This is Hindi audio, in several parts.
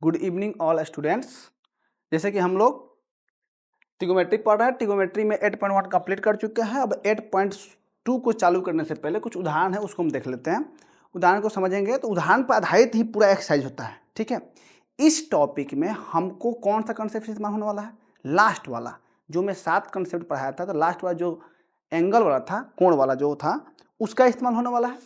Good evening all students. जैसे कि हम लोग ट्रिगोमेट्री पढ़ रहे हैं, ट्रिगोमेट्री में 8.1 कंप्लीट कर चुके हैं। अब 8.2 को चालू करने से पहले कुछ उदाहरण है, उसको हम देख लेते हैं। उदाहरण को समझेंगे तो उदाहरण पर आधारित ही पूरा एक्सरसाइज होता है, ठीक है। इस टॉपिक में हमको कौन सा कंसेप्ट इस्तेमाल होने वाला है? लास्ट वाला, जो मैं 7 कंसेप्ट पढ़ाया था, तो लास्ट वाला जो एंगल वाला था, कोण वाला जो था, उसका इस्तेमाल होने वाला है।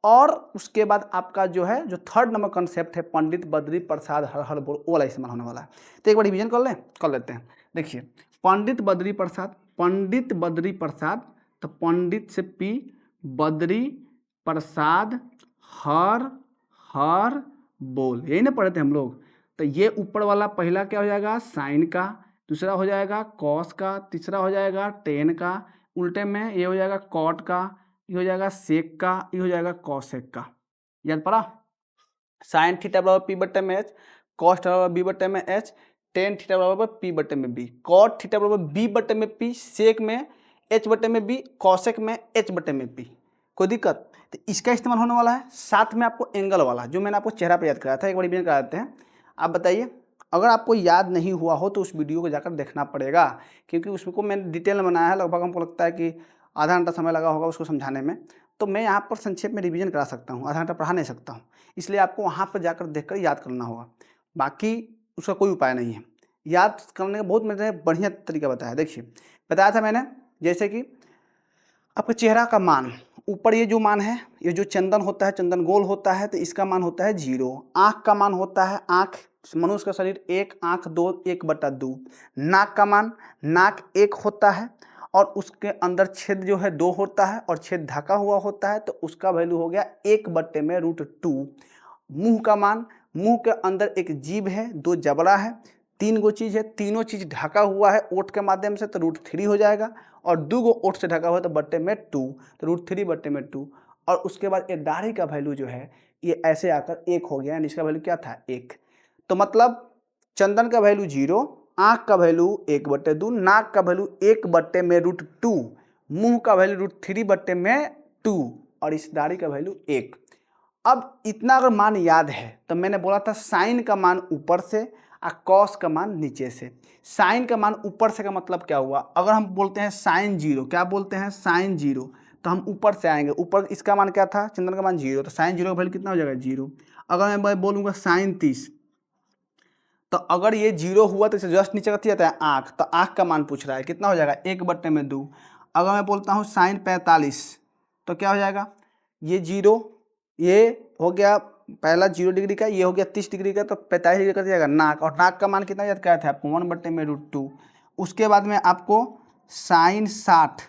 और उसके बाद आपका जो है, जो थर्ड नंबर कंसेप्ट है, पंडित बद्री प्रसाद हर हर बोल, वो वाला इस्तेमाल होने वाला है। तो एक बार रिवीजन कर लेते हैं। देखिए, पंडित बद्री प्रसाद, पंडित बद्री प्रसाद, तो पंडित से पी, बद्री प्रसाद हर हर बोल, यही ना पढ़े थे हम लोग। तो ये ऊपर वाला पहला क्या हो जाएगा? साइन का, दूसरा हो जाएगा कॉस का, तीसरा हो जाएगा टेन का, उल्टे में ये हो जाएगा कॉट का, ये हो जाएगा सेक का, ये हो जाएगा कॉसेक का। याद पड़ा? साइन थीटा बराबर पी बटे में एच, कॉस थीटा बराबर बी बटे में एच, टेन थीटा बराबर पी बटे में बी, कॉट थीटा बराबर बी बटे में पी, सेक में एच बटे में बी, कॉसेक में एच बटे में पी। कोई दिक्कत? तो इसका इस्तेमाल होने वाला है। साथ में आपको एंगल वाला, जो मैंने आपको चेहरा पे याद कराया था, एक बार रिवीजन करा देते हैं। आप बताइए, अगर आपको याद नहीं हुआ हो तो उस वीडियो को जाकर देखना पड़ेगा, क्योंकि उसको मैंने डिटेल में बनाया है। लगभग हमको लगता है कि आधा घंटा समय लगा होगा उसको समझाने में। तो मैं यहाँ पर संक्षेप में रिवीजन करा सकता हूँ, आधा घंटा पढ़ा नहीं सकता हूँ, इसलिए आपको वहाँ पर जाकर देखकर याद करना होगा। बाकी उसका कोई उपाय नहीं है। याद करने का बहुत मैंने बढ़िया तरीका बताया। देखिए, बताया था मैंने, जैसे कि आपके चेहरा का मान, ऊपर ये जो मान है, ये जो चंदन होता है, चंदन गोल होता है, तो इसका मान होता है 0। आँख का मान होता है, आँख मनुष्य का शरीर 1, आँख 2, 1/2। नाक का मान, नाक 1 होता है और उसके अंदर छेद जो है 2 होता है और छेद ढका हुआ होता है, तो उसका वैल्यू हो गया 1/√2। मुंह का मान, मुंह के अंदर एक जीभ है, 2 जबड़ा है, 3 गो चीज़ है, तीनों चीज़ ढका हुआ है ओठ के माध्यम से, तो √3 हो जाएगा। और 2 गो ओठ से ढका हुआ है तो बट्टे में 2, तो √3/2। और उसके बाद ये दाढ़ी का वैल्यू जो है, ये ऐसे आकर 1 हो गया, यानी इसका वैल्यू क्या था? 1। तो मतलब चंदन का वैल्यू 0, आँख का वैल्यू 1/2, नाक का वैल्यू 1/√2, मुंह का वैल्यू √3/2 और इस दाढ़ी का वैल्यू 1। अब इतना अगर मान याद है, तो मैंने बोला था साइन का मान ऊपर से और कॉस का मान नीचे से। साइन का मान ऊपर से का मतलब क्या हुआ? अगर हम बोलते हैं साइन 0, क्या बोलते हैं? साइन 0, तो हम ऊपर से आएंगे। ऊपर इसका मान क्या था? चंदन का मान 0, तो साइन 0 का वैल्यू कितना हो जाएगा? 0। अगर मैं बोलूँगा साइन 30, तो अगर ये 0 हुआ तो इसे जस्ट नीचे रख जाता है आँख, तो आँख का मान पूछ रहा है, कितना हो जाएगा? 1/2। अगर मैं बोलता हूँ साइन 45, तो क्या हो जाएगा? ये 0, ये हो गया पहला 0 डिग्री का, ये हो गया 30 डिग्री का, तो 45 डिग्री का जाएगा नाक। और नाक का मान कितना याद कराया था आपको? 1/√2। उसके बाद में आपको साइन 60,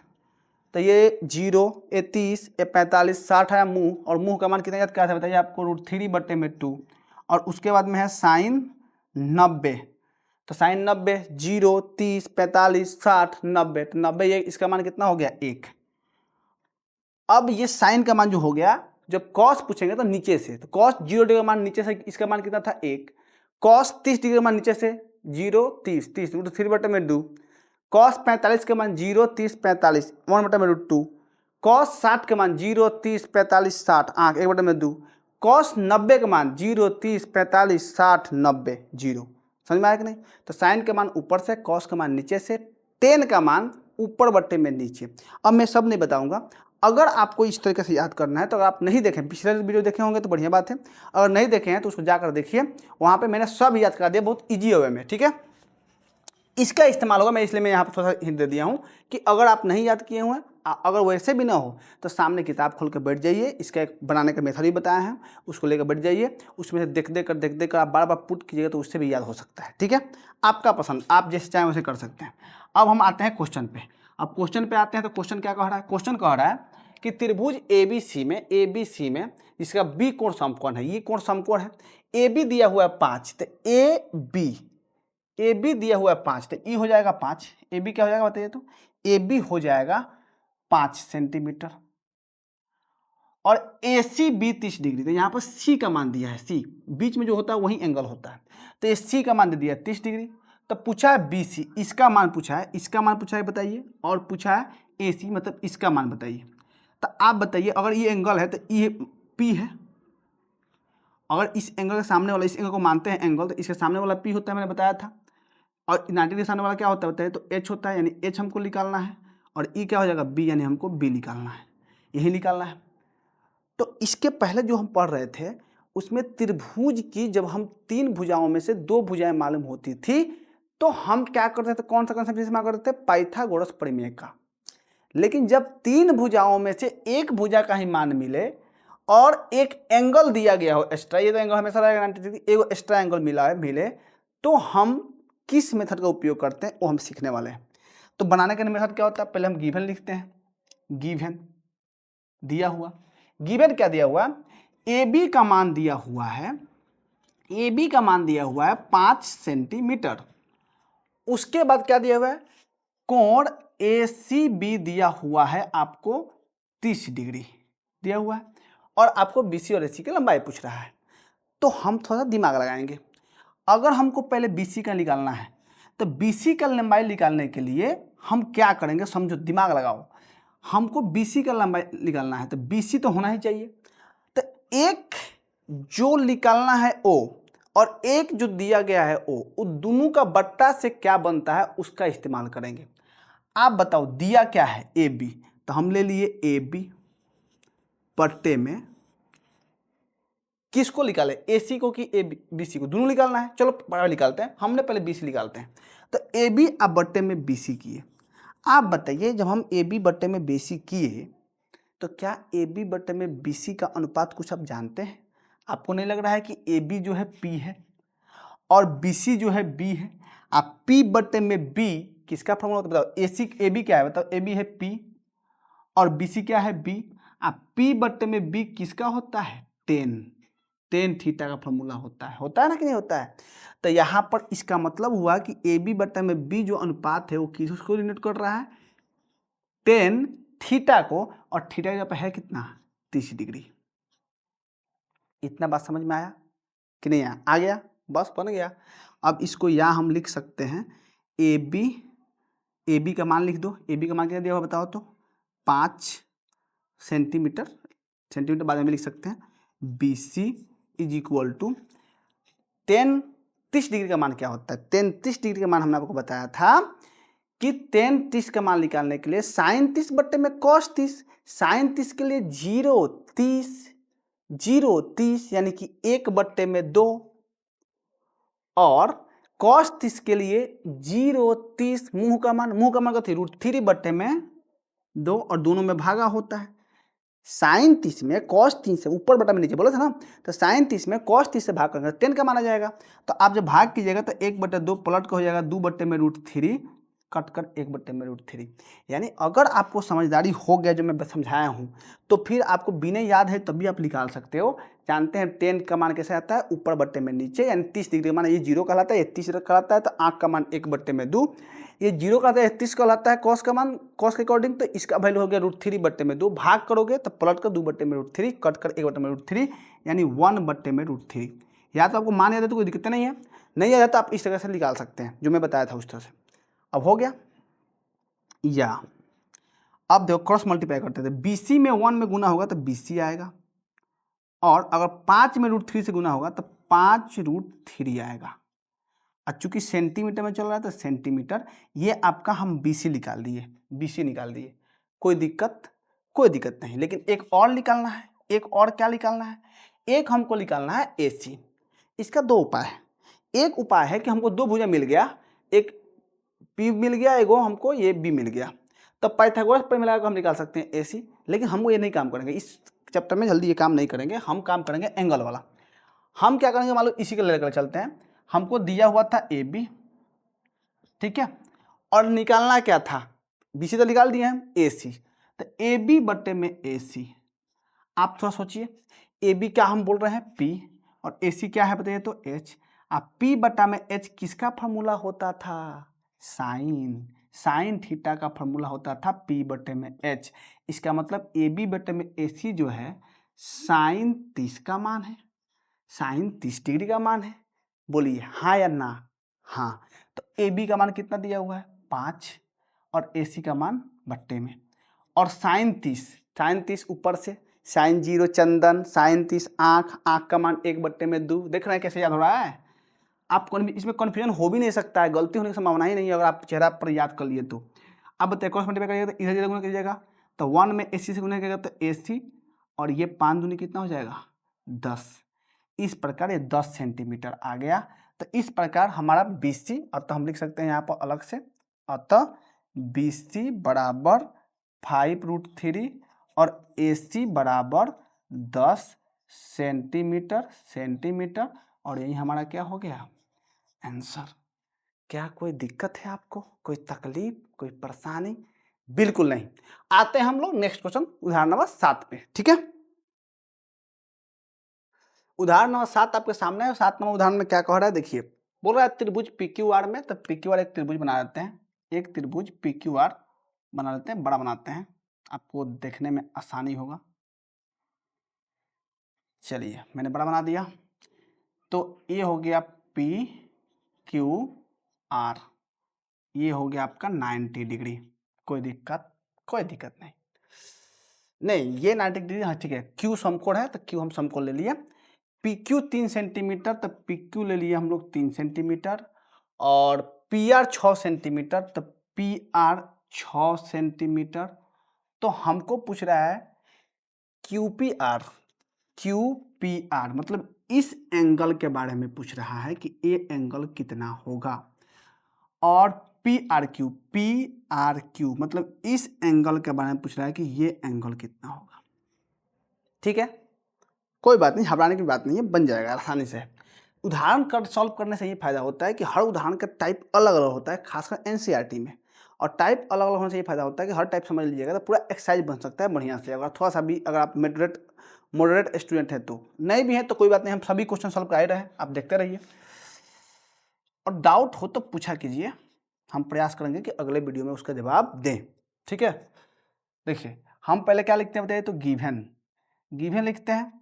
तो ये 0, ये 30, ये 45, 60 है मुंह, और मुंह का मान कितना याद कराया था बताइए आपको? √3/2। और उसके बाद में है साइन 90, तो साइन 90, 0, 30, 45, 60, 90, तो 90, ये इसका मान कितना हो गया? 1। अब ये साइन का मान जो हो गया, जब कॉस पूछेंगे तो नीचे से, तो कॉस 0 डिग्री का मान नीचे से, इसका मान कितना था? 1। कॉस 30 डिग्री का मान नीचे से 0, 30, 30 √3/2। कॉस 45 का मान 0, 30, 45 1/√2। कॉस 60 का मान 0, 30, 45, 60 आँख 1/2। कॉस 90 का मान 0, 30, 45, 60, 90 0। समझ में आया कि नहीं? तो साइन का मान ऊपर से, कॉस का मान नीचे से, टेन का मान ऊपर बट्टे में नीचे। अब मैं सब नहीं बताऊंगा। अगर आपको इस तरीके से याद करना है, तो अगर आप नहीं देखें, पिछले वीडियो देखे होंगे तो बढ़िया बात है, अगर नहीं देखे हैं तो उसको जाकर देखिए, वहाँ पे मैंने सब याद करा दिया बहुत ईजी वे में, ठीक है। इसका इस्तेमाल होगा, मैं इसलिए मैं यहाँ पर थोड़ा सा हिंट दे दिया हूँ कि अगर आप नहीं याद किए हुए, अगर वैसे भी ना हो, तो सामने किताब खोल कर बैठ जाइए। इसका एक बनाने का मेथड भी बताया है, उसको लेकर बैठ जाइए। उसमें से देख देख कर आप बार बार पुट कीजिएगा, तो उससे भी याद हो सकता है, ठीक है। आपका पसंद, आप जैसे चाहें वैसे कर सकते हैं। अब हम आते हैं क्वेश्चन पे। अब क्वेश्चन पे आते हैं, तो क्वेश्चन क्या कह रहा है? क्वेश्चन कह रहा है कि त्रिभुज ABC में जिसका बी कोण समकोण है, ये कोण समकोण है। AB दिया हुआ है 5, तो AB दिया हुआ है 5, तो ई हो जाएगा 5। AB क्या हो जाएगा बताइए? तो AB हो जाएगा 5 सेंटीमीटर। और ACB 30 डिग्री, तो यहाँ पर C का मान दिया है, C बीच में जो होता है वही एंगल होता है, तो C का मान दे दिया 30 डिग्री। तो पूछा है BC, इसका मान पूछा है, इसका मान पूछा है बताइए, और पूछा है AC मतलब इसका मान बताइए। तो आप बताइए, अगर ये एंगल है तो ये P है, अगर इस एंगल के सामने वाला, इस एंगल को मानते हैं एंगल, तो इसके सामने वाला P होता है, मैंने बताया था, और 90 के सामने वाला क्या होता है बताइए, तो H होता है, यानी H हमको निकालना है, और E क्या हो जाएगा, B, यानी हमको B निकालना है, यही निकालना है। तो इसके पहले जो हम पढ़ रहे थे उसमें त्रिभुज की जब हम 3 भुजाओं में से 2 भुजाएं मालूम होती थी तो हम क्या करते थे, कौन सा कंसेप्ट इस्तेमाल करते थे, पाइथागोरस प्रमेय का। लेकिन जब 3 भुजाओं में से एक भुजा का ही मान मिले और एक एंगल दिया गया हो एक्स्ट्रा, ये तो एंगल हमेशा रहेगा 90 डिग्री, एक एक्स्ट्रा एंगल मिले, तो हम किस मेथड का उपयोग करते हैं वो हम सीखने वाले हैं। तो बनाने का मेथड क्या होता है, पहले हम गिवन लिखते हैं, गिवन दिया हुआ, गिवन क्या दिया हुआ, ए बी का मान दिया हुआ है, ए बी का मान दिया हुआ है 5 सेंटीमीटर। उसके बाद क्या दिया हुआ है, कोण ए सी बी दिया हुआ है आपको 30 डिग्री दिया हुआ है, और आपको बी सी और ए सी की लंबाई पूछ रहा है। तो हम थोड़ा सा दिमाग लगाएंगे। अगर हमको पहले बी सी का निकालना है तो बी सी का लंबाई निकालने के लिए हम क्या करेंगे, समझो, दिमाग लगाओ। हमको बी सी का लंबाई निकालना है तो बी सी तो होना ही चाहिए, तो एक जो निकालना है ओ और एक जो दिया गया है ओ, उन दोनों का बट्टा से क्या बनता है उसका इस्तेमाल करेंगे। आप बताओ दिया क्या है, ए बी, तो हम ले लिए ए बी बट्टे में किसको निकाले, ए सी को कि ए बी सी को, दोनों निकालना है। चलो पहले निकालते हैं, हमने पहले बी सी निकालते हैं। तो ए बी आप बट्टे में बी सी किए। आप बताइए जब हम ए बी बट्टे में बी सी किए तो क्या ए बी बट्टे में बी सी का अनुपात कुछ आप जानते हैं? आपको नहीं लग रहा है कि ए बी जो है पी है और बी सी जो है बी है? आप पी बट्टे में बी किसका फॉर्मूला होता है बताओ, ए सी ए बी क्या है बताओ, ए बी है पी और बी सी क्या है बी। आप पी बट्टे में बी किसका होता है, टेन थीटा का फॉर्मूला होता है ना कि नहीं होता है। तो यहाँ पर इसका मतलब हुआ कि ए बी बट्टे में बी जो अनुपात है वो किसको रिलेट कर रहा है, टेन थीटा को, और थीटा यहाँ पे है कितना, 30 डिग्री। इतना बात समझ में आया कि नहीं आया, आ गया, बस बन गया। अब इसको यहाँ हम लिख सकते हैं ए बी का मान लिख दो, ए बी का मान क्या दिया हुआ बताओ तो 5 सेंटीमीटर बाद में लिख सकते हैं, B C is equal to 30 degree का मान क्या होता है, 30 डिग्री का मान हमने आपको बताया था कि 30 का मान निकालने के लिए साइन 30 बट्टे में कॉस 30, साइन 30 के लिए 0 यानी कि 1 बट्टे में 2, और कॉस 30 के लिए 0 मुंह का मान का थी √3 बट्टे में 2, और दोनों में भागा होता है। साइन 30 में कॉस 3 से, ऊपर बटा में नीचे बोला था ना, तो साइन 30 में कॉस 30 से भाग करेंगे 10 का माना जाएगा। तो आप जब भाग कीजिएगा तो 1/2 पलट का हो जाएगा 2 बट्टे में √3 कट कर 1 बट्टे में √3। यानी अगर आपको समझदारी हो गया जो मैं समझाया हूँ तो फिर आपको बिना याद है तभी आप निकाल सकते हो। जानते हैं 10 का मान कैसे आता है, ऊपर बट्टे में नीचे, यानी 30 डिग्री का मान ये 0 कहलाता है, ये 30 कहलाता है, तो आँख का मान 1 बट्टे में 2, ये 0 कहलाता है, 30 कहलाता है कॉस का मान, कॉस के अकॉर्डिंग, तो इसका वैल्यू हो गया √3 बट्टे में 2, भाग करोगे तो पलट कर 2 बट्टे में √3 कट कर 1 बट्टे में √3, यानी 1 बट्टे में √3। या तो आपको मान याद है तो कोई दिक्कत नहीं है, नहीं याद है तो आप इस तरह से निकाल सकते हैं जो मैं बताया था उस तरह से। अब हो गया, या अब देखो क्रॉस मल्टीप्लाई करते थे, बी सी में 1 में गुना होगा तो बी सी आएगा, और अगर 5 में √3 से गुना होगा तो 5√3 आएगा। और चूंकि सेंटीमीटर में चल रहा है तो सेंटीमीटर, ये आपका हम बी सी निकाल दिए, कोई दिक्कत नहीं। लेकिन एक और निकालना है, एक और क्या निकालना है, एक हमको निकालना है ए सी। इसका 2 उपाय है। एक उपाय है कि हमको 2 भुजा मिल गया, एक पी मिल गया, एगो हमको ये बी मिल गया, तब पाइथागोरस प्रमेय मिलाकर हम निकाल सकते हैं ए सी। लेकिन हम वो ये नहीं काम करेंगे, इस चैप्टर में जल्दी ये काम नहीं करेंगे, हम काम करेंगे एंगल वाला। हम क्या करेंगे, मान लो इसी के लेकर चलते हैं, हमको दिया हुआ था ए बी, ठीक है, और निकालना क्या था, बी सी तो निकाल दिए हम, ए सी, तो ए बी बट्टे में ए सी। आप थोड़ा सोचिए, ए बी क्या हम बोल रहे हैं पी, और ए सी क्या है बताइए तो एच। आप पी बटा में एच किसका फॉर्मूला होता था, साइन थीटा का फॉर्मूला होता था पी बटे में एच। इसका मतलब ए बी बटे में ए सी जो है साइन 30 का मान है, साइन 30 डिग्री का मान है। बोलिए हाँ या ना, हाँ। तो ए बी का मान कितना दिया हुआ है 5, और ए सी का मान बट्टे में, और साइन 30 ऊपर से, साइन 0 चंदन, साइन 30 आँख, आँख का मान 1/2। देख रहे हैं कैसे याद हो रहा है? आप इसमें कन्फ्यूजन हो भी नहीं सकता है, गलती होने की संभावना ही नहीं है अगर आप चेहरा पर याद कर लिए तो। अब बताइए क्रॉस मल्टीप्लाई करिएगा तो इधर इधर गुना कीजिएगा तो 1 में AC से गुना करिएगा तो AC, और ये 5 दूनी कितना हो जाएगा 10। इस प्रकार ये 10 सेंटीमीटर आ गया। तो इस प्रकार हमारा BC, अतः हम लिख सकते हैं यहाँ पर अलग से, अतः BC बराबर 5√3 और AC बराबर 10 सेंटीमीटर, और यही हमारा क्या हो गया आंसर। क्या कोई दिक्कत है आपको, कोई तकलीफ, कोई परेशानी? बिल्कुल नहीं। आते हैं हम लोग नेक्स्ट क्वेश्चन उदाहरण नंबर 7 पे। ठीक है, उदाहरण नंबर 7 आपके सामने है। 7 नंबर उदाहरण में क्या कह रहा है देखिए, बोल रहा है त्रिभुज PQR में, तो PQR एक त्रिभुज बना देते हैं, एक त्रिभुज PQR बना देते हैं, बड़ा बनाते हैं, आपको देखने में आसानी होगा। चलिए मैंने बड़ा बना दिया, तो ये हो गया PQR, ये हो गया आपका 90 डिग्री। कोई दिक्कत नहीं, ये 90 डिग्री, हाँ ठीक है। Q समकोण है तो Q हम समकोण ले लिए। PQ 3 सेंटीमीटर, तो PQ ले लिए हम लोग 3 सेंटीमीटर, और PR 6 सेंटीमीटर, तो PR 6 सेंटीमीटर। तो हमको पूछ रहा है QPR मतलब इस एंगल के बारे में पूछ रहा है कि ये एंगल कितना होगा, और PRQ मतलब इस एंगल के बारे में पूछ रहा है कि ये एंगल कितना होगा। ठीक है, कोई बात नहीं, घबराने की बात नहीं है, बन जाएगा आसानी से। उदाहरण कर सॉल्व करने से ये फायदा होता है कि हर उदाहरण का टाइप अलग अलग होता है, खासकर NCERT में, और टाइप अलग अलग होने से ये फायदा होता है कि हर टाइप समझ लीजिएगा तो पूरा एक्सरसाइज बन सकता है बढ़िया से। अगर थोड़ा सा भी, अगर आप मॉडरेट स्टूडेंट है, तो नहीं भी है तो कोई बात नहीं, हम सभी क्वेश्चन सॉल्व कराए रहे, आप देखते रहिए, और डाउट हो तो पूछा कीजिए, हम प्रयास करेंगे कि अगले वीडियो में उसका जवाब दें। ठीक है, देखिए हम पहले क्या लिखते हैं बताइए, तो गिवन लिखते हैं।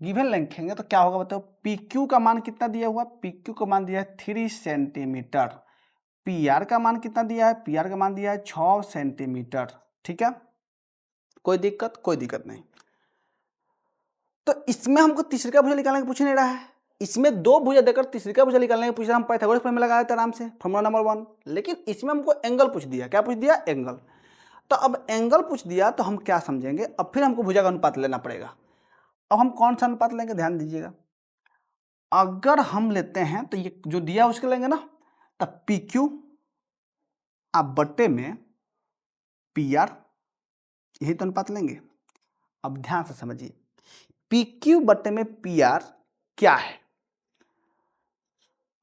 गिवन लिखेंगे तो क्या होगा बताओ, PQ का मान कितना दिया हुआ, PQ का मान दिया है 3 सेंटीमीटर, PR का मान कितना दिया है, PR का मान दिया है 6 सेंटीमीटर। ठीक है, कोई दिक्कत नहीं। तो इसमें हमको तीसरे का भुजा निकालने का पूछ नहीं रहा है, इसमें 2 भुजा देकर तीसरे का भुजा निकालने का पूछ रहा है, हम पाइथागोरस प्रमेय लगा देते आराम से, फॉर्मूला नंबर 1। लेकिन इसमें हमको एंगल पूछ दिया, क्या पूछ दिया, एंगल। तो अब एंगल पूछ दिया तो हम क्या समझेंगे, अब फिर हमको भुजा का अनुपात लेना पड़ेगा। अब हम कौन सा अनुपात लेंगे, ध्यान दीजिएगा। अगर हम लेते हैं तो ये जो दिया उसके लेंगे ना, तब PQ आप बट्टे में PR, यही तो अनुपात लेंगे। अब ध्यान से समझिए, PQ बट्टे में PR क्या है।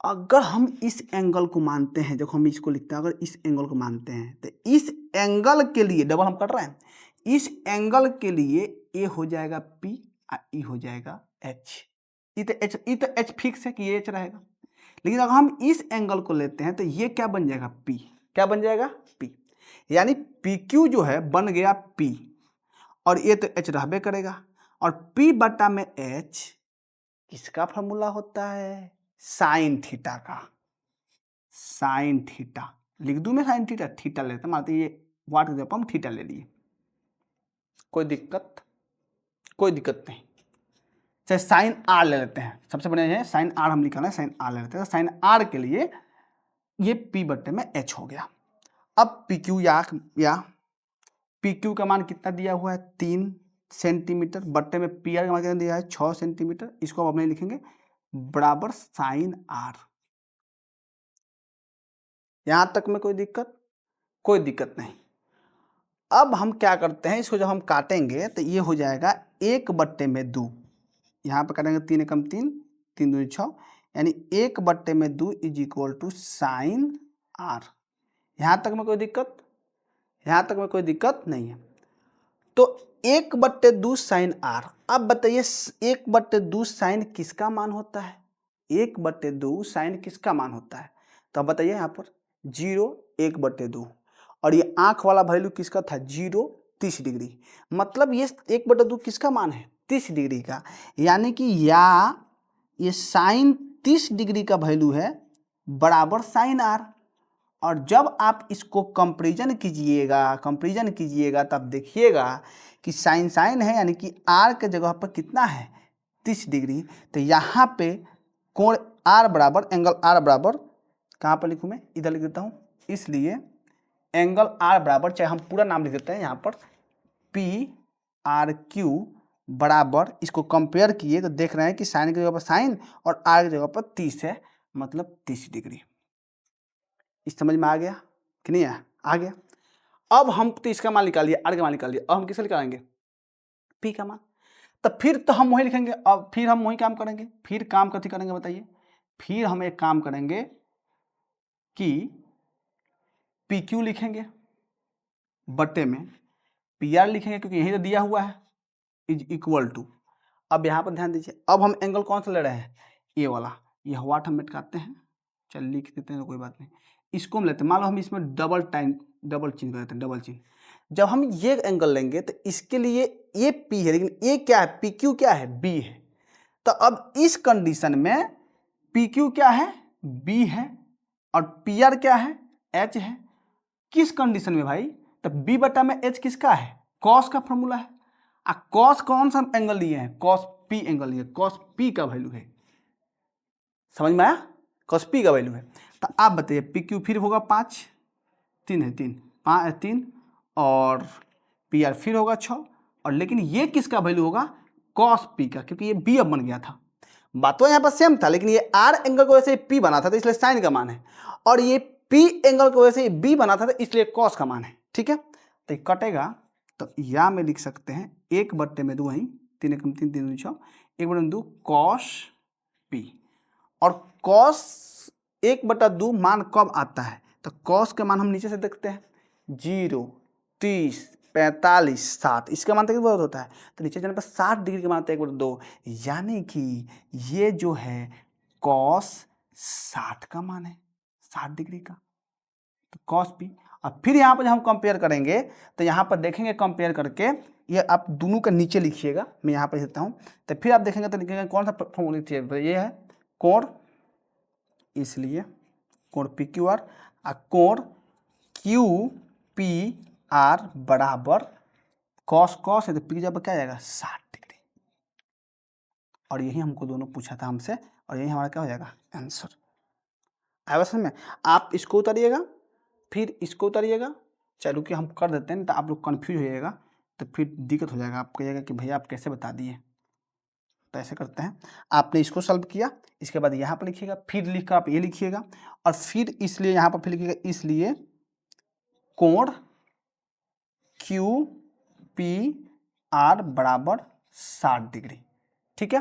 अगर हम इस एंगल को मानते हैं, देखो हम इसको लिखते हैं, अगर इस एंगल को मानते हैं तो इस एंगल के लिए डबल हम कर रहे हैं, इस एंगल के लिए ए हो जाएगा P और ई हो जाएगा H। ई तो H फिक्स है कि ये H रहेगा। लेकिन अगर हम इस एंगल को लेते हैं तो ये क्या बन जाएगा, P। क्या बन जाएगा, P। यानी PQ जो है बन गया P, और ये तो H रहबे करेगा, और P बटा में H किसका फॉर्मूला होता है, साइन थीटा का। साइन थीटा लिख दूं मैं, साइन थीटा, थीटा लेते मानते ये वाट के हम थीटा ले लिए, कोई दिक्कत नहीं। चाहे साइन R ले लेते हैं, सबसे बढ़िया है साइन R, हम लिखा है साइन R ले लेते हैं। साइन R के लिए ये P बट्टे में H हो गया। अब PQ या PQ का मान कितना दिया हुआ है, 3 सेंटीमीटर, बट्टे में PR का मान कितना दिया है, 6 सेंटीमीटर। इसको अब अपने लिखेंगे बराबर साइन R। यहां तक में कोई दिक्कत नहीं। अब हम क्या करते हैं, इसको जब हम काटेंगे तो ये हो जाएगा 1/2, यहाँ पर काटेंगे 3 एकम 3, 3 दूनी 6, यानी 1/2 is equal to sine R। यहाँ तक में कोई दिक्कत नहीं है। तो 1/2 साइन R। अब बताइए 1/2 साइन किसका मान होता है, 1/2 साइन किसका मान होता है, तो अब बताइए यहाँ पर 0 1/2, और ये आंख वाला वैल्यू किसका था, 0 30 डिग्री। मतलब ये 1/2 किसका मान है, 30 डिग्री का। यानी कि या ये साइन 30 डिग्री का वैल्यू है बराबर साइन R। और जब आप इसको कंपेरिजन कीजिएगा तब देखिएगा कि साइन साइन है, यानी कि आर के जगह पर कितना है 30 डिग्री। तो यहाँ पे कोण आर बराबर, एंगल आर बराबर, कहाँ पर लिखूँ मैं, इधर लिख देता हूँ, इसलिए एंगल आर बराबर, चाहे हम पूरा नाम लिख देते हैं यहाँ पर, पी आर क्यू बराबर, इसको कंपेयर किए तो देख रहे हैं कि साइन की जगह पर साइन और आर की जगह पर 30 है, मतलब 30 डिग्री। इस समझ में आ गया कि नहीं आया? आ गया। अब हम 30 का मान निकाल लिया, आर का मान निकाल लिया, अब हम किसका निकालेंगे, पी का मान। तो फिर तो हम वही लिखेंगे, अब फिर हम वही काम करेंगे। फिर काम कथी करेंगे बताइए, फिर हम एक काम करेंगे कि पी क्यू लिखेंगे बटे में पी आर लिखेंगे, क्योंकि यही तो दिया हुआ है, इज इक्वल टू। अब यहाँ पर ध्यान दीजिए, अब हम एंगल कौन सा ले रहे हैं, ये वाला, ये वाट हम मिटाते हैं, चल लिख देते हैं तो कोई बात नहीं। इसको हम लेते हैं, मान लो हम इसमें डबल चिन्ह कर देते हैं, डबल चिन्ह। जब हम ये एंगल लेंगे तो इसके लिए ये पी है, लेकिन ये क्या है, पी क्यू क्या है, बी है। तो अब इस कंडीशन में पी क्यू क्या है, बी है, और पी आर क्या है, एच है। किस कंडीशन में भाई, तो बी बटा में एच किसका है, कॉस का फॉर्मूला है। कॉस कौन सा एंगल लिए हैं, कॉस पी एंगल लिए, कॉस पी का वैल्यू है, समझ में आया, कॉस पी का वैल्यू है। तो आप बताइए पी क्यू फिर होगा 5, 3 है, 3 और पी आर फिर होगा 6, और लेकिन ये किसका वैल्यू होगा, कॉस पी का, क्योंकि ये बी अब बन गया था। बात तो यहाँ पर सेम था, लेकिन ये आर एंगल को वैसे पी बना था तो इसलिए साइन का मान है, और ये पी एंगल को वैसे बी बना था तो इसलिए कॉस का मान है। ठीक है, तो ये कटेगा, तो या में लिख सकते हैं 1/2 वहीं 3 एकम 3 3 6, 1/2 कॉस पी। और कॉस 1/2 मान कब आता है, तो कॉस के मान हम नीचे से देखते हैं, 0, 30, 45, 60, इसका मान तक बहुत होता है, तो नीचे जाने पर 60 डिग्री का मान आता है 1/2, यानी कि ये जो है कॉस 60 का मान है, 60 डिग्री का, तो कॉस पी। अब फिर यहाँ पर जब हम कंपेयर करेंगे तो यहाँ पर देखेंगे कंपेयर करके, ये आप दोनों का नीचे लिखिएगा, मैं यहाँ पर लिखता हूँ, तो फिर आप देखेंगे तो लिखेंगे कौन सा फॉर्मूला लिखिए, ये है कोण, इसलिए कोण पी क्यू आर, कोण क्यू पी आर बराबर कॉस कॉस है तो पी जब क्या जाएगा 60 डिग्री। और यही हमको दोनों पूछा था हमसे, और यही हमारा क्या हो जाएगा आंसर। आया समझ में? आप इसको उतारिएगा, फिर इसको उतारिएगा, चलो कि हम कर देते हैं, तो आप लोग कन्फ्यूज हो जाएगा, तो फिर दिक्कत हो जाएगा, आप कहिएगा कि भैया आप कैसे बता दिए। तो ऐसे करते हैं, आपने इसको सॉल्व किया, इसके बाद यहाँ पर लिखिएगा, फिर लिखकर आप ये लिखिएगा, और फिर इसलिए यहाँ पर फिर लिखिएगा, इसलिए कोण क्यू पी आर बराबर 60 डिग्री। ठीक है,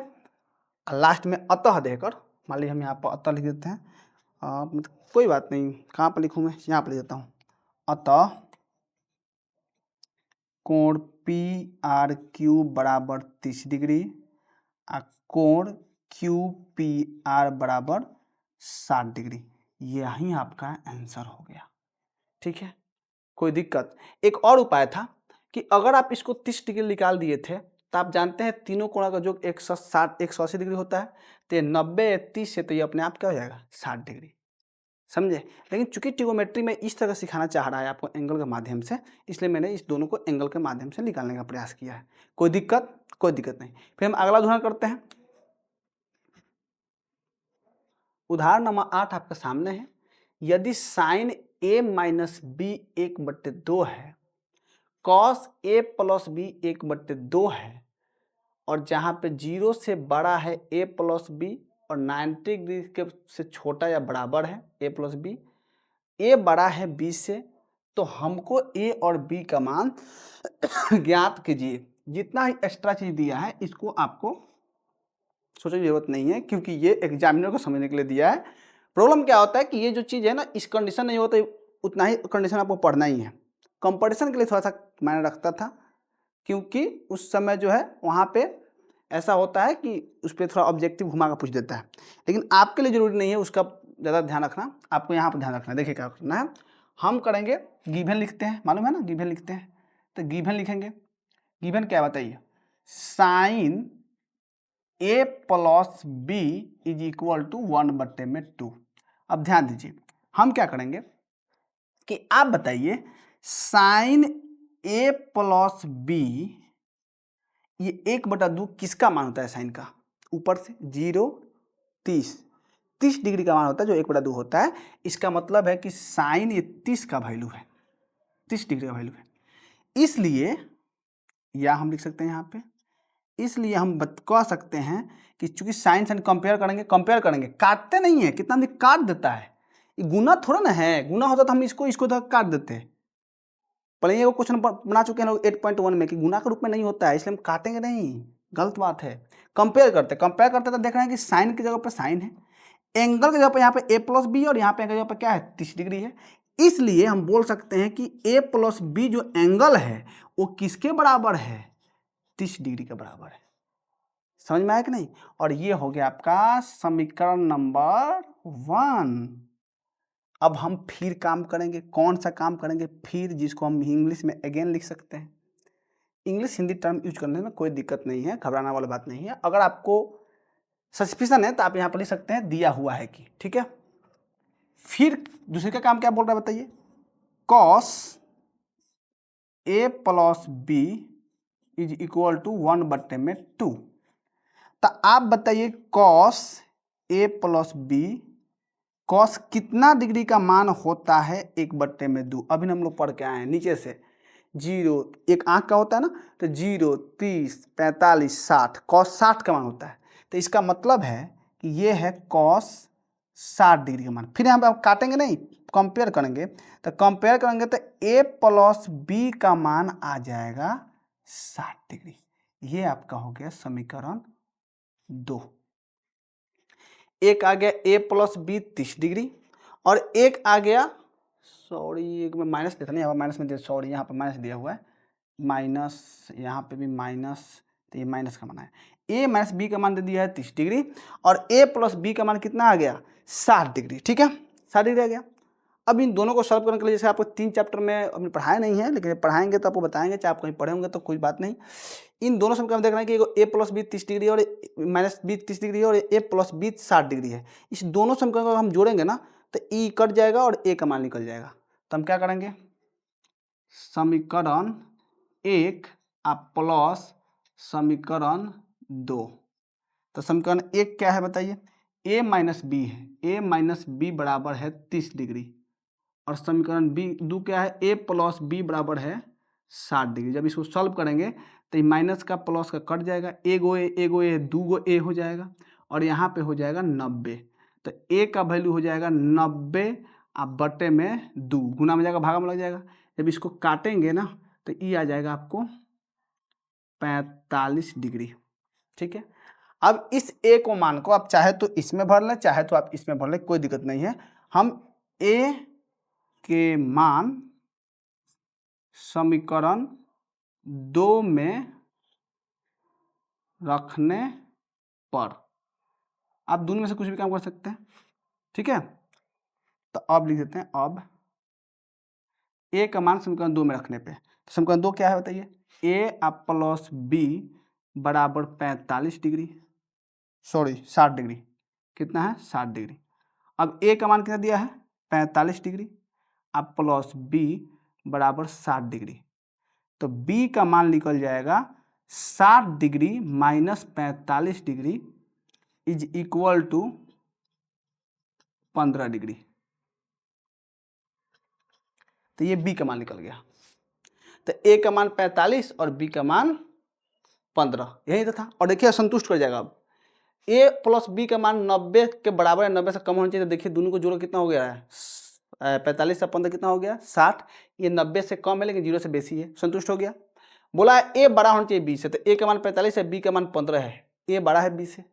लास्ट में अतः देकर, मान लीजिए हम यहाँ पर अतः लिख देते हैं, मतलब कोई बात नहीं, कहाँ पर लिखूँ मैं, यहाँ पर लिख देता हूँ, अतः कोण पी आर क्यू बराबर 30 डिग्री, कोण क्यू पी आर बराबर 60 डिग्री, यही आपका आंसर हो गया। ठीक है, कोई दिक्कत? एक और उपाय था कि अगर आप इसको 30 डिग्री निकाल दिए थे, तो आप जानते हैं तीनों कोणों का जो 160 180 डिग्री होता है, तो 90 30 से तो ये अपने आप क्या हो जाएगा 60 डिग्री, समझे। लेकिन चूंकि ट्रिगोमेट्री में इस तरह सिखाना चाह रहा है आपको एंगल के माध्यम से, इसलिए मैंने इस दोनों को एंगल के माध्यम से निकालने का प्रयास किया है। कोई दिक्कत? कोई दिक्कत नहीं। फिर हम अगला उदाहरण करते हैं। उदाहरण नंबर 8 आपके सामने है। यदि साइन a माइनस बी 1/2 है, कॉस a प्लस बी 1/2 है, और जहाँ पे 0 से बड़ा है a प्लस बी और 90 डिग्री के से छोटा या बराबर है a प्लस बी, a बड़ा है b से, तो हमको a और b का मान ज्ञात कीजिए। जितना ही एक्स्ट्रा चीज़ दिया है इसको आपको सोचने की जरूरत नहीं है, क्योंकि ये एग्जामिनर को समझने के लिए दिया है। प्रॉब्लम क्या होता है कि ये जो चीज़ है ना, इस कंडीशन नहीं होता, उतना ही कंडीशन आपको पढ़ना ही है। कंपटीशन के लिए थोड़ा सा मायने रखता था, क्योंकि उस समय जो है वहाँ पे ऐसा होता है कि उस पर थोड़ा ऑब्जेक्टिव घुमा कर पूछ देता है, लेकिन आपके लिए ज़रूरी नहीं है उसका ज़्यादा ध्यान रखना। आपको यहाँ पर ध्यान रखना है। देखिए क्या करना है, हम करेंगे गिवन लिखते हैं, मालूम है ना गिवन लिखते हैं, तो गिवन लिखेंगे। गिवन क्या बताइए, sine a plus B is equal to 1/2। अब ध्यान दीजिए, हम क्या करेंगे, कि आप बताइए साइन ए प्लस बी, ये 1/2 किसका मान होता है साइन का? ऊपर से 0 30 डिग्री का मान होता है जो 1/2 होता है। इसका मतलब है कि साइन ये 30 का वैल्यू है, 30 डिग्री का वैल्यू है। इसलिए या हम लिख सकते हैं यहाँ पे, इसलिए हम कह सकते हैं कि चूंकि साइन साइन कंपेयर करेंगे, काटते नहीं है, कितना भी काट देता है, ये गुना थोड़ा ना है, गुना होता तो हम इसको तो काट देते हैं। पहले ये क्वेश्चन बना चुके हैं लोग 8.1 में कि गुना के रूप में नहीं होता है, इसलिए हम काटेंगे नहीं, गलत बात है। कंपेयर करते तो देख रहे हैं कि साइन की जगह पर साइन है, एंगल की जगह पर यहाँ पे ए प्लस बी और यहाँ पे एंगल की जगह पर क्या है 30 डिग्री है। इसलिए हम बोल सकते हैं कि ए प्लस बी जो एंगल है वो किसके बराबर है? 30 डिग्री के बराबर है। समझ में आया कि नहीं? और ये हो गया आपका समीकरण नंबर 1। अब हम फिर काम करेंगे, कौन सा काम करेंगे फिर, जिसको हम इंग्लिश में अगेन लिख सकते हैं। इंग्लिश हिंदी टर्म यूज करने में कोई दिक्कत नहीं है, घबराना वाली बात नहीं है। अगर आपको सस्पिशन है तो आप यहाँ पर लिख सकते हैं दिया हुआ है कि, ठीक है। फिर दूसरे का काम क्या बोल रहा है बताइए, cos A plus B is equal to 1/2। तो आप बताइए cos A plus B, cos कितना डिग्री का मान होता है 1/2? अभी हम लोग पढ़ के आए हैं नीचे से, 0 एक आंख का होता है ना, तो 0 30 45 60, कॉस 60 का मान होता है। तो इसका मतलब है कि ये है कॉस 60 डिग्री का मान। फिर यहाँ पे आप काटेंगे नहीं, कंपेयर करेंगे, तो कंपेयर करेंगे तो ए प्लस बी का मान आ जाएगा 60 डिग्री। ये आपका हो गया समीकरण 2। एक आ गया ए प्लस बी 30 डिग्री, और एक आ गया, सॉरी एक में माइनस देता नहीं, यहाँ माइनस में दे, सॉरी यहाँ पर माइनस दिया हुआ है, माइनस यहाँ पे भी माइनस, तो ये माइनस का मान है। ए माइनस बी का मान दे दिया है 30 डिग्री, और ए प्लस बी का मान कितना आ गया 60 डिग्री, ठीक है, 60 डिग्री आ गया। अब इन दोनों को सॉल्व करने के लिए, जैसे आपको 3 चैप्टर में अभी पढ़ाया नहीं है, लेकिन पढ़ाएंगे तो आपको बताएंगे, चाहे आप कहीं पढ़े होंगे तो कोई बात नहीं। इन दोनों समीकरण देख रहे हैं कि ए प्लस बी 30 डिग्री और माइनस बी 30 डिग्री और ए प्लस बी 60 डिग्री है। इस दोनों समीकरण को हम जोड़ेंगे ना तो ई कट जाएगा और ए का मान निकल जाएगा। तो हम क्या करेंगे, समीकरण 1 प्लस समीकरण 2। तो समीकरण 1 क्या है बताइए, ए माइनस बी है, ए माइनस बी बराबर है 30 डिग्री, और समीकरण बी 2 क्या है, ए प्लस बी बराबर है 60 डिग्री। जब इसको सॉल्व करेंगे तो ये माइनस का प्लस का कट जाएगा, एगो ए 2 ए हो जाएगा, और यहाँ पे हो जाएगा 90। तो ए का वैल्यू हो जाएगा 90 आप बटे में 2, गुना में जाएगा भागा में लग जाएगा। जब इसको काटेंगे ना तो ये आ जाएगा आपको 45 डिग्री, ठीक है। अब इस ए को मान को आप चाहे तो इसमें भर लें, चाहे तो आप इसमें भर लें, कोई दिक्कत नहीं है। हम ए के मान समीकरण 2 में रखने पर आप दोनों में से कुछ भी काम कर सकते हैं, ठीक है। तो अब लिख देते हैं, अब ए का मान समीकरण 2 में रखने पे, तो समीकरण 2 क्या है बताइए, ए प्लस बी बराबर 45 डिग्री, सॉरी 60 डिग्री, कितना है 60 डिग्री। अब ए का मान कितना दिया है 45 डिग्री, अब प्लस बी बराबर 60 डिग्री, तो बी का मान निकल जाएगा 60 degree minus 45 degree is equal to 15 degree. तो ये बी का मान निकल गया। तो ए का मान 45 और बी का मान 15, यही तो था। और देखिए संतुष्ट कर जाएगा। अब ए प्लस बी का मान 90 के बराबर है, 90 से कम होना चाहिए। तो देखिए दोनों को जोड़ो कितना हो गया है, 45 से 15 कितना हो गया 60। ये 90 से कम है लेकिन 0 से बेसी है, संतुष्ट हो गया। बोला ए बड़ा होना चाहिए बी से, तो ए का मान 45 है, बी का मान 15 है, ए बड़ा है बी से।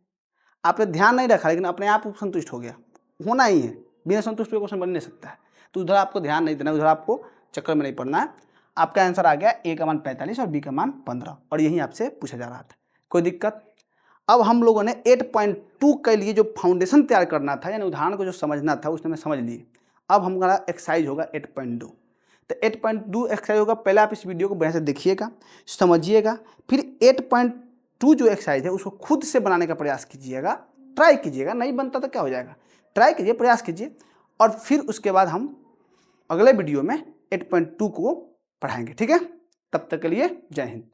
आपने ध्यान नहीं रखा लेकिन अपने आप संतुष्ट हो गया, होना ही है, बिना संतुष्ट हुए क्वेश्चन बन नहीं सकता है। तो उधर आपको ध्यान नहीं देना, उधर आपको चक्कर में नहीं पड़ना है। आपका आंसर आ गया ए का मान 45 और बी का मान 15, और यही आपसे पूछा जा रहा था, कोई दिक्कत। अब हम लोगों ने 8.2 के लिए जो फाउंडेशन तैयार करना था, यानी उदाहरण को जो समझना था उसने समझ लिए। अब हमारा एक्सरसाइज होगा 8.2। तो 8.2 एक्सरसाइज होगा, पहले आप इस वीडियो को बढ़िया से देखिएगा, समझिएगा, फिर 8.2 जो एक्सरसाइज है उसको खुद से बनाने का प्रयास कीजिएगा, ट्राई कीजिएगा। नहीं बनता तो क्या हो जाएगा, ट्राई कीजिए, प्रयास कीजिए, और फिर उसके बाद हम अगले वीडियो में 8.2 को पढ़ाएंगे। ठीक है, तब तक के लिए जय हिंद।